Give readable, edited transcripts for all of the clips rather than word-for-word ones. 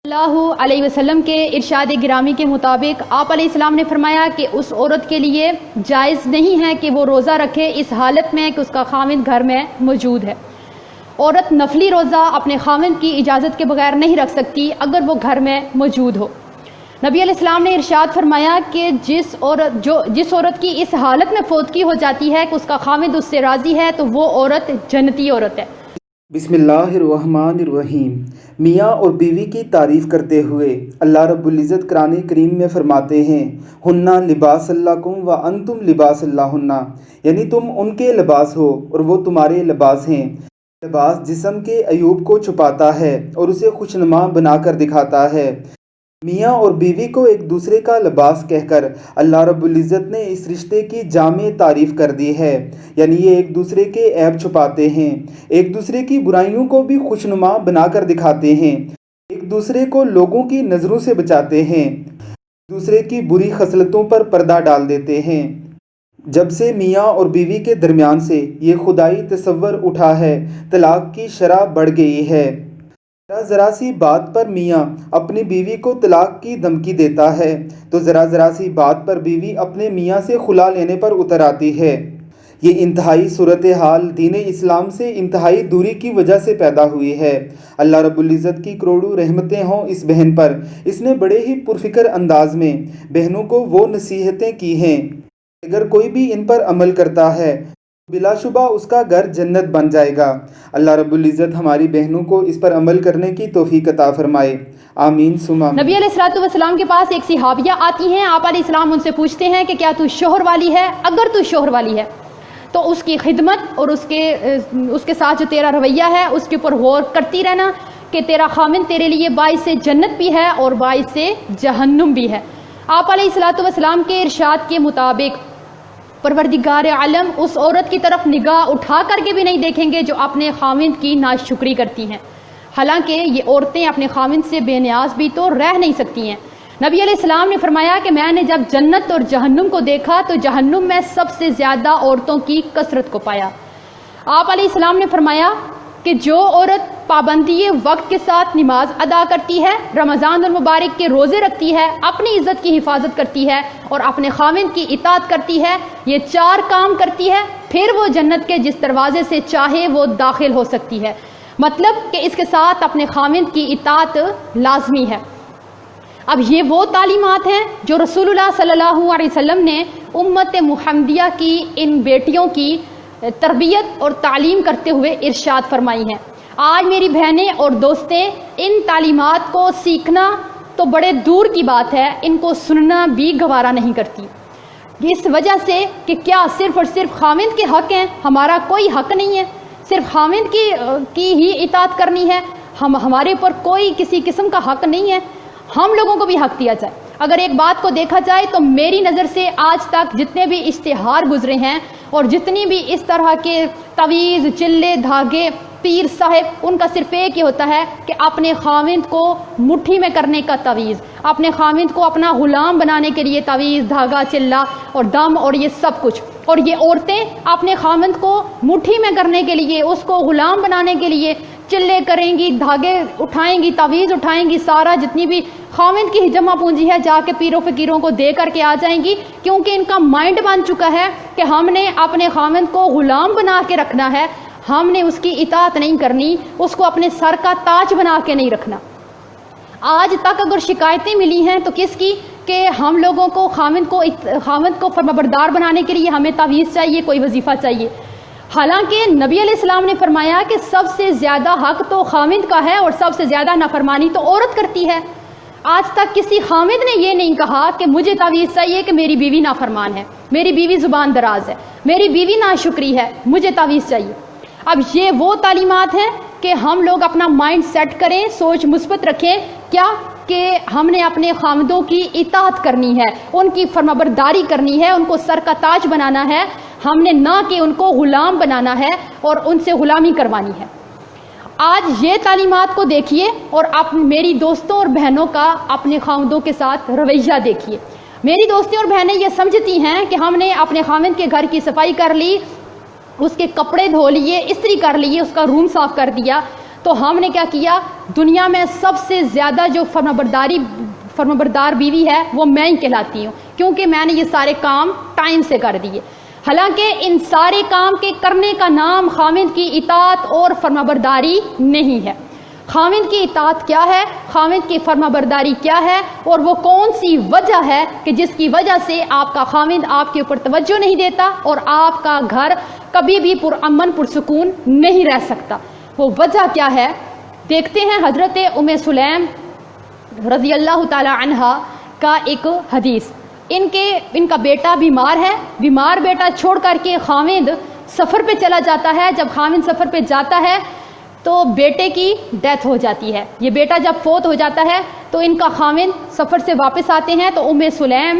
اللہ علیہ وسلم کے ارشاد گرامی کے مطابق آپ علیہ السلام نے فرمایا کہ اس عورت کے لیے جائز نہیں ہے کہ وہ روزہ رکھے اس حالت میں کہ اس کا خاوند گھر میں موجود ہے۔ عورت نفلی روزہ اپنے خاوند کی اجازت کے بغیر نہیں رکھ سکتی اگر وہ گھر میں موجود ہو۔ نبی علیہ السلام نے ارشاد فرمایا کہ جس عورت کی اس حالت میں فوتگی ہو جاتی ہے کہ اس کا خاوند اس سے راضی ہے تو وہ عورت جنتی عورت ہے۔ بسم اللہ الرحمن الرحیم۔ میاں اور بیوی کی تعریف کرتے ہوئے اللہ رب العزت قرآن کریم میں فرماتے ہیں ہنہ لباس لکم وانتم لباس لہن، یعنی تم ان کے لباس ہو اور وہ تمہارے لباس ہیں۔ لباس جسم کے عیوب کو چھپاتا ہے اور اسے خوشنما بنا کر دکھاتا ہے۔ میاں اور بیوی کو ایک دوسرے کا لباس کہہ کر اللہ رب العزت نے اس رشتے کی جامع تعریف کر دی ہے، یعنی یہ ایک دوسرے کے عیب چھپاتے ہیں، ایک دوسرے کی برائیوں کو بھی خوشنما بنا کر دکھاتے ہیں، ایک دوسرے کو لوگوں کی نظروں سے بچاتے ہیں، ایک دوسرے کی بری خصلتوں پر پردہ ڈال دیتے ہیں۔ جب سے میاں اور بیوی کے درمیان سے یہ خدائی تصور اٹھا ہے، طلاق کی شرح بڑھ گئی ہے۔ ذرا سی بات پر میاں اپنی بیوی کو طلاق کی دھمکی دیتا ہے تو ذرا سی بات پر بیوی اپنے میاں سے خلا لینے پر اتر آتی ہے۔ یہ انتہائی صورتحال دین اسلام سے انتہائی دوری کی وجہ سے پیدا ہوئی ہے۔ اللہ رب العزت کی کروڑوں رحمتیں ہوں اس بہن پر، اس نے بڑے ہی پرفکر انداز میں بہنوں کو وہ نصیحتیں کی ہیں، اگر کوئی بھی ان پر عمل کرتا ہے بلا شبہ اس کا گھر جنت بن جائے گا۔ اللہ رب العزت ہماری بہنوں کو اس پر عمل کرنے کی توفیق عطا فرمائے، آمین ثم آمین۔ نبی علیہ السلام کے پاس ایک صحابیہ آتی ہیں، آپ علیہ السلام ان سے پوچھتے ہیں کہ کیا تو شوہر والی ہے؟ اگر تو شوہر والی ہے تو اس کی خدمت اور اس کے ساتھ جو تیرا رویہ ہے اس کے اوپر غور کرتی رہنا کہ تیرا خامن تیرے لیے باعث جنت بھی ہے اور باعث جہنم بھی ہے۔ آپ علیہ السلام کے ارشاد کے مطابق پروردگار عالم اس عورت کی طرف نگاہ اٹھا کر کے بھی نہیں دیکھیں گے جو اپنے خاوند کی ناشکری کرتی ہیں، حالانکہ یہ عورتیں اپنے خاوند سے بے نیاز بھی تو رہ نہیں سکتی ہیں۔ نبی علیہ السلام نے فرمایا کہ میں نے جب جنت اور جہنم کو دیکھا تو جہنم میں سب سے زیادہ عورتوں کی کثرت کو پایا۔ آپ علیہ السلام نے فرمایا کہ جو عورت پابندی وقت کے ساتھ نماز ادا کرتی ہے، رمضان المبارک کے روزے رکھتی ہے، اپنی عزت کی حفاظت کرتی ہے اور اپنے خاوند کی اطاعت کرتی ہے، یہ 4 کام کرتی ہے، پھر وہ جنت کے جس دروازے سے چاہے وہ داخل ہو سکتی ہے۔ مطلب کہ اس کے ساتھ اپنے خاوند کی اطاعت لازمی ہے۔ اب یہ وہ تعلیمات ہیں جو رسول اللہ صلی اللہ علیہ وسلم نے امت محمدیہ کی ان بیٹیوں کی تربیت اور تعلیم کرتے ہوئے ارشاد فرمائی ہیں۔ آج میری بہنیں اور دوستیں ان تعلیمات کو سیکھنا تو بڑے دور کی بات ہے، ان کو سننا بھی گوارا نہیں کرتی، اس وجہ سے کہ کیا صرف اور صرف خاوند کے حق ہیں، ہمارا کوئی حق نہیں ہے، صرف خاوند کی ہی اطاعت کرنی ہے، ہمارے اوپر کوئی کسی قسم کا حق نہیں ہے، ہم لوگوں کو بھی حق دیا جائے۔ اگر ایک بات کو دیکھا جائے تو میری نظر سے آج تک جتنے بھی اشتہار گزرے ہیں اور جتنی بھی اس طرح کے تویز، چلے، دھاگے، پیر صاحب، ان کا صرف ایک ہی ہوتا ہے کہ اپنے خاوند کو مٹھی میں کرنے کا تویز، اپنے خاوند کو اپنا غلام بنانے کے لیے تویز، دھاگا، چلا اور دم اور یہ سب کچھ، اور یہ عورتیں اپنے خاوند کو مٹھی میں کرنے کے لیے، اس کو غلام بنانے کے لیے چلے کریں گی، دھاگے اٹھائیں گی، تویز اٹھائیں گی، سارا جتنی بھی خاوند کی جمع پونجی ہے جا کے پیروں فقیروں کو دے کر کے آ جائیں گی، کیونکہ ان کا مائنڈ بن چکا ہے کہ ہم نے اپنے خاوند کو غلام بنا کے رکھنا ہے، ہم نے اس کی اطاعت نہیں کرنی، اس کو اپنے سر کا تاج بنا کے نہیں رکھنا۔ آج تک اگر شکایتیں ملی ہیں تو کس کی؟ کہ ہم لوگوں کو خاوند کو فرمانبردار بنانے کے لیے ہمیں تعویذ چاہیے، کوئی وظیفہ چاہیے، حالانکہ نبی علیہ السلام نے فرمایا کہ سب سے زیادہ حق تو خاوند کا ہے اور سب سے زیادہ نافرمانی تو عورت کرتی ہے۔ آج تک کسی خاوند نے یہ نہیں کہا کہ مجھے تعویذ چاہیے کہ میری بیوی نافرمان ہے، میری بیوی زبان دراز ہے، میری بیوی ناشکری ہے، مجھے تعویذ چاہیے۔ اب یہ وہ تعلیمات ہیں کہ ہم لوگ اپنا مائنڈ سیٹ کریں، سوچ مثبت رکھیں، کیا کہ ہم نے اپنے خاوندوں کی اطاعت کرنی ہے، ان کی فرمانبرداری کرنی ہے، ان کو سر کا تاج بنانا ہے، ہم نے نہ کہ ان کو غلام بنانا ہے اور ان سے غلامی کروانی ہے۔ آج یہ تعلیمات کو دیکھیے اور میری دوستوں اور بہنوں کا اپنے خاوندوں کے ساتھ رویہ دیکھیے۔ میری دوستیں اور بہنیں یہ سمجھتی ہیں کہ ہم نے اپنے خاوند کے گھر کی صفائی کر لی، اس کے کپڑے دھو لیے، استری کر لیے، اس کا روم صاف کر دیا تو ہم نے کیا کیا، دنیا میں سب سے زیادہ جو فرمانبردار بیوی ہے وہ میں ہی کہلاتی ہوں، کیونکہ میں نے یہ سارے کام ٹائم سے کر دیے۔ حالانکہ ان سارے کام کے کرنے کا نام خاوند کی اطاعت اور فرمانبرداری نہیں ہے۔ خاوند کی اطاعت کیا ہے، خاوند کی فرمانبرداری کیا ہے، اور وہ کون سی وجہ ہے کہ جس کی وجہ سے آپ کا خاوند آپ کے اوپر توجہ نہیں دیتا اور آپ کا گھر کبھی بھی پرامن پرسکون نہیں رہ سکتا، وہ وجہ کیا ہے؟ دیکھتے ہیں حضرت ام سلیم رضی اللہ تعالی عنہا کا ایک حدیث۔ ان کا بیٹا بیمار ہے، بیمار بیٹا چھوڑ کر کے خاوند سفر پہ چلا جاتا ہے۔ جب خاوند سفر پہ جاتا ہے تو بیٹے کی ڈیتھ ہو جاتی ہے۔ یہ بیٹا جب فوت ہو جاتا ہے تو ان کا خاوند سفر سے واپس آتے ہیں تو ام سلیم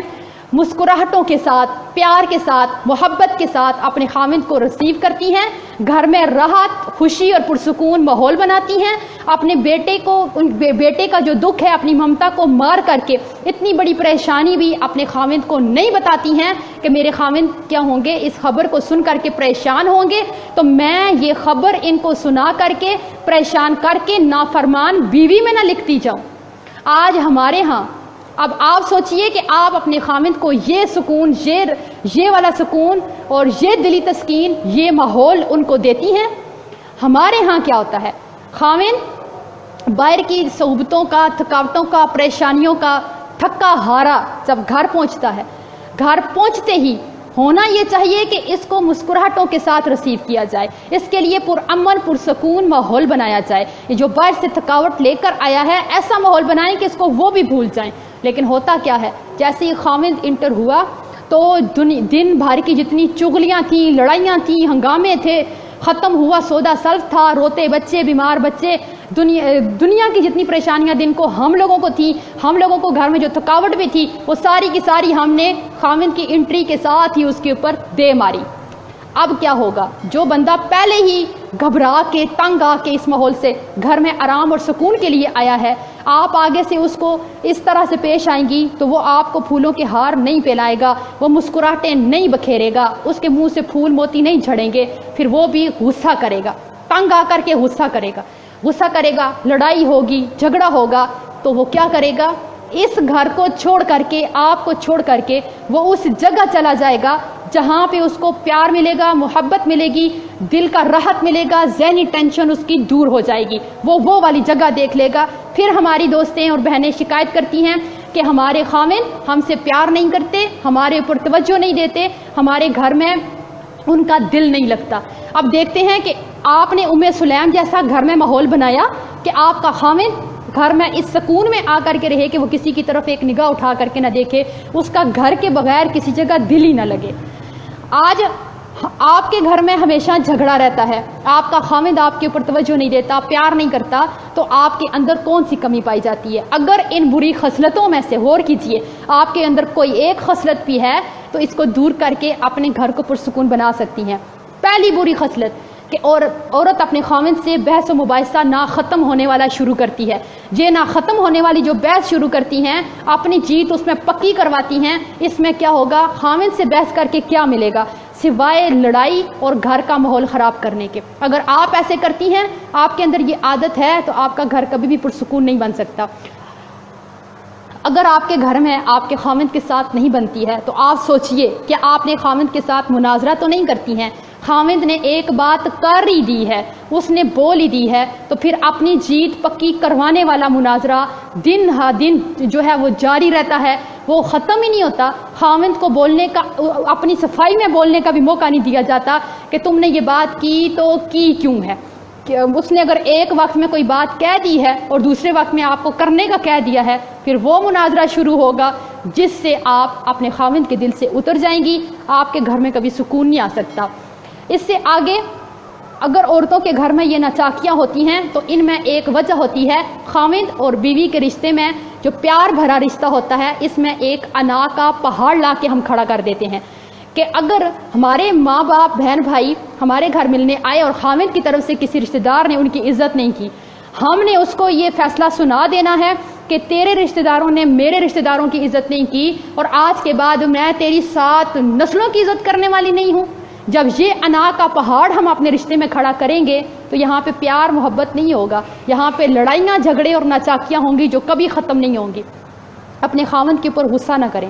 مسکراہٹوں کے ساتھ، پیار کے ساتھ، محبت کے ساتھ اپنے خاوند کو ریسیو کرتی ہیں، گھر میں راحت، خوشی اور پرسکون ماحول بناتی ہیں۔ اپنے بیٹے کا جو دکھ ہے، اپنی ممتا کو مار کر کے اتنی بڑی پریشانی بھی اپنے خاوند کو نہیں بتاتی ہیں کہ میرے خاوند کیا ہوں گے، اس خبر کو سن کر کے پریشان ہوں گے، تو میں یہ خبر ان کو سنا کر کے پریشان کر کے نافرمان بیوی میں نہ لکھتی جاؤں۔ آج ہمارے ہاں، اب آپ سوچئے کہ آپ اپنے خاوند کو یہ سکون، یہ والا سکون اور یہ دلی تسکین، یہ ماحول ان کو دیتی ہیں۔ ہمارے ہاں کیا ہوتا ہے، خاوند باہر کی صحبتوں کا، تھکاوٹوں کا، پریشانیوں کا تھکا ہارا جب گھر پہنچتا ہے، گھر پہنچتے ہی ہونا یہ چاہیے کہ اس کو مسکراہٹوں کے ساتھ ریسیو کیا جائے، اس کے لیے پرامن پرسکون ماحول بنایا جائے۔ یہ جو باہر سے تھکاوٹ لے کر آیا ہے، ایسا ماحول بنائیں کہ اس کو وہ بھی بھول جائیں۔ لیکن ہوتا کیا ہے، جیسے ہی خاوند انٹر ہوا تو دن بھر کی جتنی چغلیاں تھیں، لڑائیاں تھیں، ہنگامے تھے، ختم ہوا، سودا سلف تھا، روتے بچے، بیمار بچے، دنیا کی جتنی پریشانیاں دن کو ہم لوگوں کو تھی، ہم لوگوں کو گھر میں جو تھکاوٹ بھی تھی، وہ ساری کی ساری ہم نے خاوند کی انٹری کے ساتھ ہی اس کے اوپر دے ماری۔ اب کیا ہوگا، جو بندہ پہلے ہی گھبرا کے، تنگ آ کے اس ماحول سے گھر میں آرام اور سکون کے لیے آیا ہے، آپ آگے سے اس کو اس طرح سے پیش آئیں گی تو وہ آپ کو پھولوں کے ہار نہیں پھیلائے گا، وہ مسکراہٹیں نہیں بکھیرے گا، اس کے منہ سے پھول موتی نہیں جھڑیں گے، پھر وہ بھی غصہ کرے گا، تنگ آ کر کے غصہ کرے گا، لڑائی ہوگی، جھگڑا ہوگا، تو وہ کیا کرے گا، اس گھر کو چھوڑ کر کے، آپ کو چھوڑ کر کے وہ اس جگہ چلا جائے گا جہاں پہ اس کو پیار ملے گا، محبت ملے گی، دل کا راحت ملے گا، ذہنی ٹینشن اس کی دور ہو جائے گی، وہ والی جگہ دیکھ لے گا۔ پھر ہماری دوستیں اور بہنیں شکایت کرتی ہیں کہ ہمارے خاوند ہم سے پیار نہیں کرتے، ہمارے اوپر توجہ نہیں دیتے، ہمارے گھر میں ان کا دل نہیں لگتا۔ اب دیکھتے ہیں کہ آپ نے ام سلیم جیسا گھر میں ماحول بنایا کہ آپ کا خاوند گھر میں اس سکون میں آ کر کے رہے کہ وہ کسی کی طرف ایک نگاہ اٹھا کر کے نہ دیکھے، اس کا گھر کے بغیر کسی جگہ دل ہی نہ لگے۔ آج آپ کے گھر میں ہمیشہ جھگڑا رہتا ہے، آپ کا خاوند آپ کے اوپر توجہ نہیں دیتا، پیار نہیں کرتا، تو آپ کے اندر کون سی کمی پائی جاتی ہے؟ اگر ان بری خصلتوں میں سے غور کیجئے، آپ کے اندر کوئی ایک خصلت بھی ہے تو اس کو دور کر کے اپنے گھر کو پرسکون بنا سکتی ہیں۔ پہلی بری خصلت کہ عورت اپنے خاوند سے بحث و مباحثہ نہ ختم ہونے والا شروع کرتی ہے۔ یہ نہ ختم ہونے والی جو بحث شروع کرتی ہیں، اپنی جیت اس میں پکی کرواتی ہیں، اس میں کیا ہوگا، خاوند سے بحث کر کے کیا ملے گا سوائے لڑائی اور گھر کا ماحول خراب کرنے کے۔ اگر آپ ایسے کرتی ہیں، آپ کے اندر یہ عادت ہے، تو آپ کا گھر کبھی بھی پرسکون نہیں بن سکتا۔ اگر آپ کے گھر میں آپ کے خاوند کے ساتھ نہیں بنتی ہے تو آپ سوچئے کہ آپ نے خاوند کے ساتھ مناظرہ تو نہیں کرتی ہیں۔ خاوند نے ایک بات کر ہی دی ہے، اس نے بول ہی دی ہے، تو پھر اپنی جیت پکی کروانے والا مناظرہ دن ہا دن جو ہے وہ جاری رہتا ہے، وہ ختم ہی نہیں ہوتا۔ خاوند کو بولنے کا، اپنی صفائی میں بولنے کا بھی موقع نہیں دیا جاتا کہ تم نے یہ بات کی تو کی کیوں ہے۔ کہ اس نے اگر ایک وقت میں کوئی بات کہہ دی ہے اور دوسرے وقت میں آپ کو کرنے کا کہہ دیا ہے، پھر وہ مناظرہ شروع ہوگا جس سے آپ اپنے خاوند کے دل سے اتر جائیں گی، آپ کے گھر میں کبھی سکون نہیں آ سکتا۔ اس سے آگے اگر عورتوں کے گھر میں یہ ناچاکیاں ہوتی ہیں تو ان میں ایک وجہ ہوتی ہے، خاوند اور بیوی کے رشتے میں جو پیار بھرا رشتہ ہوتا ہے، اس میں ایک انا کا پہاڑ لا کے ہم کھڑا کر دیتے ہیں کہ اگر ہمارے ماں باپ، بہن بھائی ہمارے گھر ملنے آئے اور خاوند کی طرف سے کسی رشتہ دار نے ان کی عزت نہیں کی، ہم نے اس کو یہ فیصلہ سنا دینا ہے کہ تیرے رشتہ داروں نے میرے رشتہ داروں کی عزت نہیں کی، اور آج کے بعد میں تیری 7 نسلوں کی عزت کرنے والی نہیں ہوں۔ جب یہ انا کا پہاڑ ہم اپنے رشتے میں کھڑا کریں گے تو یہاں پہ پیار محبت نہیں ہوگا، یہاں پہ لڑائیاں جھگڑے اور ناچاکیاں ہوں گی جو کبھی ختم نہیں ہوں گی۔ اپنے خاوند کے اوپر غصہ نہ کریں۔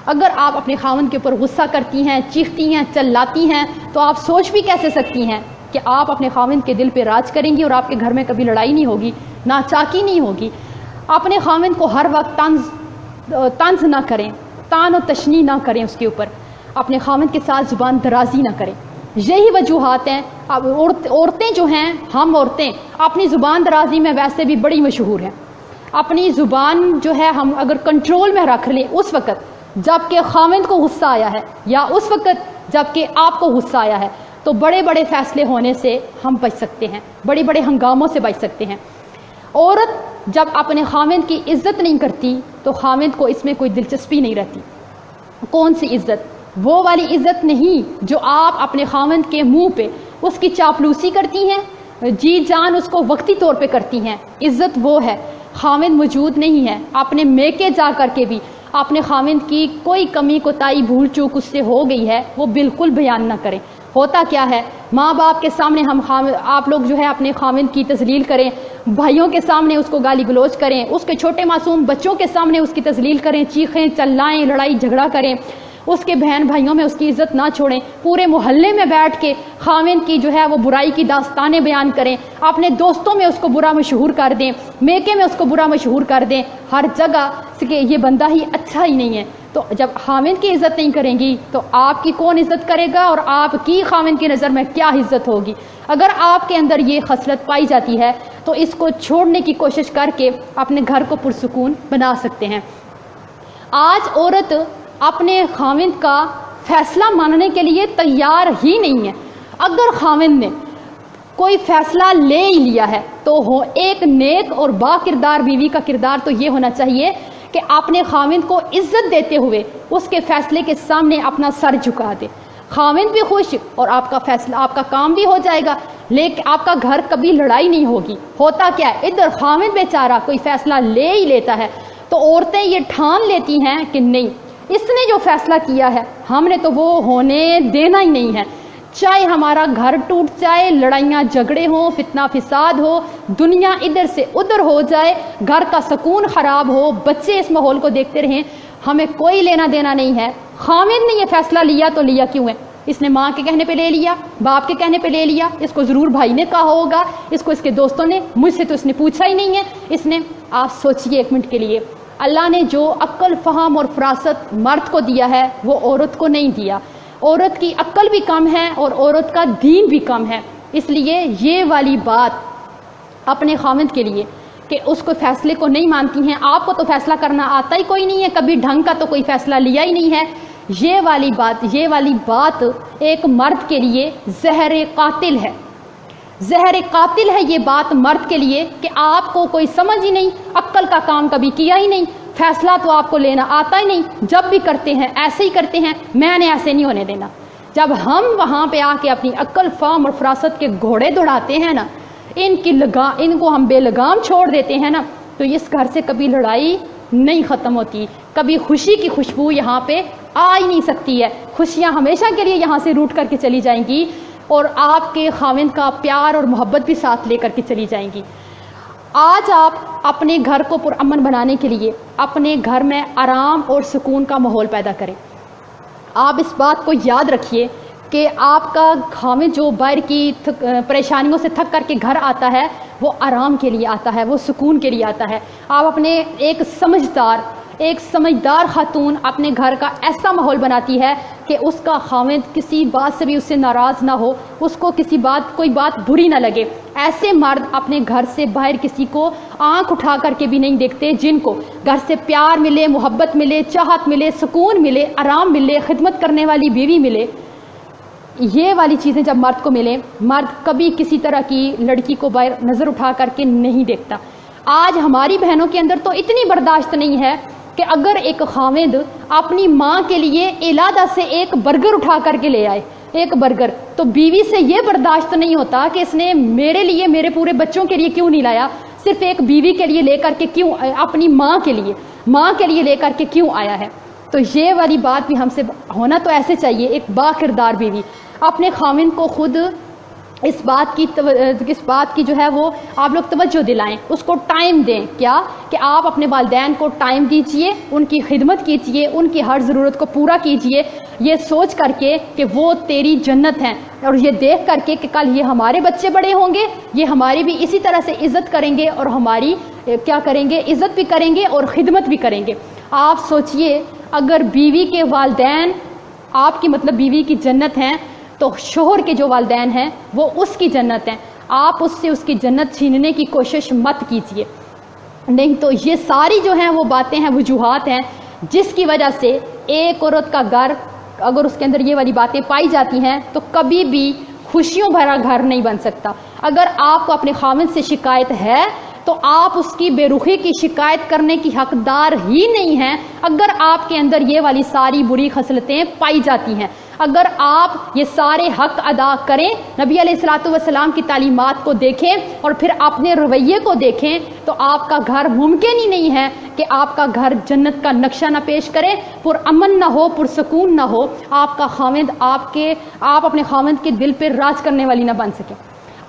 اگر آپ اپنے خاوند کے اوپر غصہ کرتی ہیں، چیختی ہیں، چلاتی ہیں، تو آپ سوچ بھی کیسے سکتی ہیں کہ آپ اپنے خاوند کے دل پہ راج کریں گی اور آپ کے گھر میں کبھی لڑائی نہیں ہوگی، ناچاکی نہیں ہوگی۔ اپنے خاوند کو ہر وقت طنز نہ کریں، تان و تشنی نہ کریں اس کے اوپر، اپنے خاوند کے ساتھ زبان درازی نہ کریں۔ یہی وجوہات ہیں۔ اب عورتیں جو ہیں، ہم عورتیں اپنی زبان درازی میں ویسے بھی بڑی مشہور ہیں۔ اپنی زبان جو ہے ہم اگر کنٹرول میں رکھ لیں اس وقت جب کہ خاوند کو غصہ آیا ہے یا اس وقت جب کہ آپ کو غصہ آیا ہے، تو بڑے بڑے فیصلے ہونے سے ہم بچ سکتے ہیں، بڑے بڑے ہنگاموں سے بچ سکتے ہیں۔ عورت جب اپنے خاوند کی عزت نہیں کرتی تو خاوند کو اس میں کوئی دلچسپی نہیں رہتی۔ کون سی عزت؟ وہ والی عزت نہیں جو آپ اپنے خاوند کے منہ پہ اس کی چاپلوسی کرتی ہیں، جی جان اس کو وقتی طور پہ کرتی ہیں۔ عزت وہ ہے، خاوند موجود نہیں ہے، اپنے میکے جا کر کے بھی اپنے خاوند کی کوئی کمی کوتاہی بھول چوک اس سے ہو گئی ہے وہ بالکل بیان نہ کریں۔ ہوتا کیا ہے، ماں باپ کے سامنے آپ لوگ جو ہے اپنے خاوند کی تذلیل کریں، بھائیوں کے سامنے اس کو گالی گلوچ کریں، اس کے چھوٹے معصوم بچوں کے سامنے اس کی تذلیل کریں، چیخیں چلائیں، لڑائی جھگڑا کریں، اس کے بہن بھائیوں میں اس کی عزت نہ چھوڑیں، پورے محلے میں بیٹھ کے خاوند کی جو ہے وہ برائی کی داستانیں بیان کریں، اپنے دوستوں میں اس کو برا مشہور کر دیں، میکے میں اس کو برا مشہور کر دیں، ہر جگہ کہ یہ بندہ ہی اچھا ہی نہیں ہے۔ تو جب خاوند کی عزت نہیں کریں گی تو آپ کی کون عزت کرے گا اور آپ کی خاوند کی نظر میں کیا عزت ہوگی؟ اگر آپ کے اندر یہ خصلت پائی جاتی ہے تو اس کو چھوڑنے کی کوشش کر کے اپنے گھر کو پرسکون بنا سکتے ہیں۔ آج عورت اپنے خاوند کا فیصلہ ماننے کے لیے تیار ہی نہیں ہے۔ اگر خاوند نے کوئی فیصلہ لے ہی لیا ہے تو ایک نیک اور با کردار بیوی کا کردار تو یہ ہونا چاہیے کہ اپنے خاوند کو عزت دیتے ہوئے اس کے فیصلے کے سامنے اپنا سر جھکا دے۔ خاوند بھی خوش اور آپ کا فیصلہ، آپ کا کام بھی ہو جائے گا، لیکن آپ کا گھر کبھی لڑائی نہیں ہوگی۔ ہوتا کیا ہے، ادھر خاوند بیچارہ کوئی فیصلہ لے ہی لیتا ہے تو عورتیں یہ ٹھان لیتی ہیں کہ نہیں، اس نے جو فیصلہ کیا ہے ہم نے تو وہ ہونے دینا ہی نہیں ہے، چاہے ہمارا گھر ٹوٹ جائے، لڑائیاں جھگڑے ہوں، فتنہ فساد ہو، دنیا ادھر سے ادھر ہو جائے، گھر کا سکون خراب ہو، بچے اس ماحول کو دیکھتے رہیں، ہمیں کوئی لینا دینا نہیں ہے۔ خاوند نے یہ فیصلہ لیا تو لیا کیوں ہے؟ اس نے ماں کے کہنے پہ لے لیا، باپ کے کہنے پہ لے لیا، اس کو ضرور بھائی نے کہا ہوگا، اس کو اس کے دوستوں نے، مجھ سے تو اس نے پوچھا ہی نہیں ہے اس نے۔ آپ سوچئے ایک منٹ کے لیے، اللہ نے جو عقل، فہم اور فراست مرد کو دیا ہے وہ عورت کو نہیں دیا۔ عورت کی عقل بھی کم ہے اور عورت کا دین بھی کم ہے، اس لیے یہ والی بات اپنے خاوند کے لیے کہ اس کو فیصلے کو نہیں مانتی ہیں، آپ کو تو فیصلہ کرنا آتا ہی کوئی نہیں ہے، کبھی ڈھنگ کا تو کوئی فیصلہ لیا ہی نہیں ہے، یہ والی بات ایک مرد کے لیے زہر قاتل ہے۔ زہر قاتل ہے یہ بات مرد کے لیے کہ آپ کو کوئی سمجھ ہی نہیں، عقل کا کام کبھی کیا ہی نہیں، فیصلہ تو آپ کو لینا آتا ہی نہیں، جب بھی کرتے ہیں ایسے ہی کرتے ہیں، میں نے ایسے نہیں ہونے دینا۔ جب ہم وہاں پہ آ کے اپنی عقل، فہم اور فراست کے گھوڑے دوڑاتے ہیں نا، ان کو ہم بے لگام چھوڑ دیتے ہیں نا، تو اس گھر سے کبھی لڑائی نہیں ختم ہوتی، کبھی خوشی کی خوشبو یہاں پہ آ ہی نہیں سکتی ہے، خوشیاں ہمیشہ کے لیے یہاں سے روٹ کر کے چلی جائیں گی اور آپ کے خاوند کا پیار اور محبت بھی ساتھ لے کر کے چلی جائیں گی۔ آج آپ اپنے گھر کو پرامن بنانے کے لیے اپنے گھر میں آرام اور سکون کا ماحول پیدا کریں۔ آپ اس بات کو یاد رکھیے کہ آپ کا خاوند جو باہر کی پریشانیوں سے تھک کر کے گھر آتا ہے وہ آرام کے لیے آتا ہے، وہ سکون کے لیے آتا ہے۔ آپ اپنے ایک سمجھدار خاتون اپنے گھر کا ایسا ماحول بناتی ہے کہ اس کا خاوند کسی بات سے بھی اس سے ناراض نہ ہو، اس کو کوئی بات بری نہ لگے۔ ایسے مرد اپنے گھر سے باہر کسی کو آنکھ اٹھا کر کے بھی نہیں دیکھتے، جن کو گھر سے پیار ملے، محبت ملے، چاہت ملے، سکون ملے، آرام ملے، خدمت کرنے والی بیوی ملے۔ یہ والی چیزیں جب مرد کو ملیں، مرد کبھی کسی طرح کی لڑکی کو باہر نظر اٹھا کر کے نہیں دیکھتا۔ آج ہماری بہنوں کے اندر تو اتنی برداشت نہیں ہے کہ اگر ایک خاوند اپنی ماں کے لیے علادہ سے ایک برگر اٹھا کر کے لے آئے، ایک برگر، تو بیوی سے یہ برداشت نہیں ہوتا کہ اس نے میرے لیے، میرے پورے بچوں کے لیے کیوں نہیں لایا، صرف ایک بیوی کے لیے لے کر کے کیوں، اپنی ماں کے لیے لے کر کے کیوں آیا ہے۔ تو یہ والی بات بھی ہم سے ہونا تو ایسے چاہیے، ایک با کردار بیوی اپنے خاوند کو خود اس بات کی جو ہے وہ آپ لوگ توجہ دلائیں، اس کو ٹائم دیں، کیا کہ آپ اپنے والدین کو ٹائم دیجئے، ان کی خدمت کیجئے، ان کی ہر ضرورت کو پورا کیجئے، یہ سوچ کر کے کہ وہ تیری جنت ہیں، اور یہ دیکھ کر کے کہ کل یہ ہمارے بچے بڑے ہوں گے، یہ ہماری بھی اسی طرح سے عزت کریں گے اور ہماری کیا کریں گے، عزت بھی کریں گے اور خدمت بھی کریں گے۔ آپ سوچئے اگر بیوی کے والدین آپ کی مطلب بیوی کی جنت ہیں تو شوہر کے جو والدین ہیں وہ اس کی جنت ہیں، آپ اس سے اس کی جنت چھیننے کی کوشش مت کیجیے، نہیں تو یہ ساری جو ہیں وہ باتیں ہیں، وجوہات ہیں جس کی وجہ سے ایک عورت کا گھر اگر اس کے اندر یہ والی باتیں پائی جاتی ہیں تو کبھی بھی خوشیوں بھرا گھر نہیں بن سکتا۔ اگر آپ کو اپنے خاوند سے شکایت ہے تو آپ اس کی بے رخی کی شکایت کرنے کی حقدار ہی نہیں ہیں اگر آپ کے اندر یہ والی ساری بری خصلتیں پائی جاتی ہیں۔ اگر آپ یہ سارے حق ادا کریں، نبی علیہ الصلوۃ والسلام کی تعلیمات کو دیکھیں اور پھر اپنے رویے کو دیکھیں تو آپ کا گھر ممکن ہی نہیں ہے کہ آپ کا گھر جنت کا نقشہ نہ پیش کرے، پرامن نہ ہو، پرسکون نہ ہو، آپ کا خاوند آپ اپنے خاوند کے دل پہ راج کرنے والی نہ بن سکے۔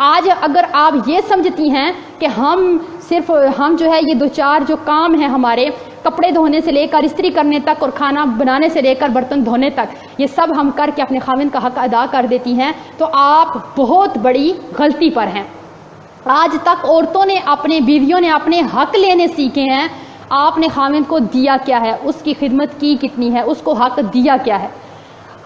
آج اگر آپ یہ سمجھتی ہیں کہ ہم جو ہے یہ دو چار جو کام ہیں ہمارے، کپڑے دھونے سے لے کر استری کرنے تک اور کھانا بنانے سے لے کر برتن دھونے تک، یہ سب ہم کر کے اپنے خاوند کا حق ادا کر دیتی ہیں تو آپ بہت بڑی غلطی پر ہیں۔ آج تک عورتوں نے اپنے بیویوں نے اپنے حق لینے سیکھے ہیں، آپ نے خاوند کو دیا کیا ہے، اس کی خدمت کی کتنی ہے، اس کو حق دیا کیا ہے۔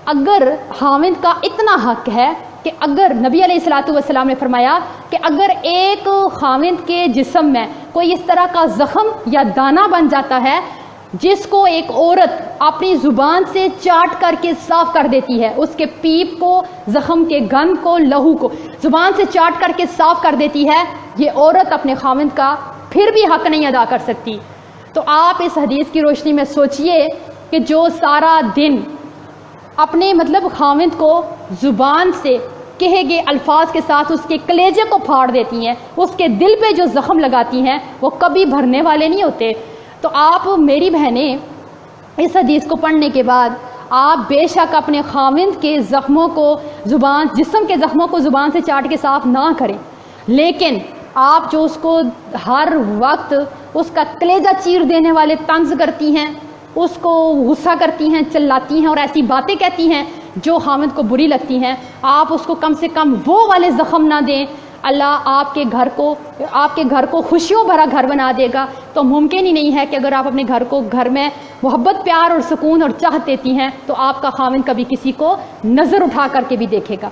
اگر خاوند کا اتنا حق ہے کہ اگر نبی علیہ الصلوۃ والسلام نے فرمایا کہ اگر ایک خاوند کے جسم میں کوئی اس طرح کا زخم یا دانہ بن جاتا ہے جس کو ایک عورت اپنی زبان سے چاٹ کر کے صاف کر دیتی ہے، اس کے پیپ کو، زخم کے گند کو، لہو کو زبان سے چاٹ کر کے صاف کر دیتی ہے، یہ عورت اپنے خاوند کا پھر بھی حق نہیں ادا کر سکتی۔ تو آپ اس حدیث کی روشنی میں سوچئے کہ جو سارا دن اپنے خاوند کو زبان سے کہے گئے الفاظ کے ساتھ اس کے کلیجے کو پھاڑ دیتی ہیں، اس کے دل پہ جو زخم لگاتی ہیں وہ کبھی بھرنے والے نہیں ہوتے۔ تو آپ میری بہنیں اس حدیث کو پڑھنے کے بعد آپ بے شک اپنے خاوند کے زخموں کو جسم کے زخموں کو زبان سے چاٹ کے صاف نہ کریں، لیکن آپ جو اس کو ہر وقت اس کا کلیجہ چیر دینے والے طنز کرتی ہیں، اس کو غصہ کرتی ہیں، چلاتی ہیں اور ایسی باتیں کہتی ہیں جو خاوند کو بری لگتی ہیں، آپ اس کو کم سے کم وہ والے زخم نہ دیں۔ اللہ آپ کے گھر کو خوشیوں بھرا گھر بنا دے گا۔ تو ممکن ہی نہیں ہے کہ اگر آپ اپنے گھر میں محبت، پیار اور سکون اور چاہت دیتی ہیں تو آپ کا خاوند کبھی کسی کو نظر اٹھا کر کے بھی دیکھے گا۔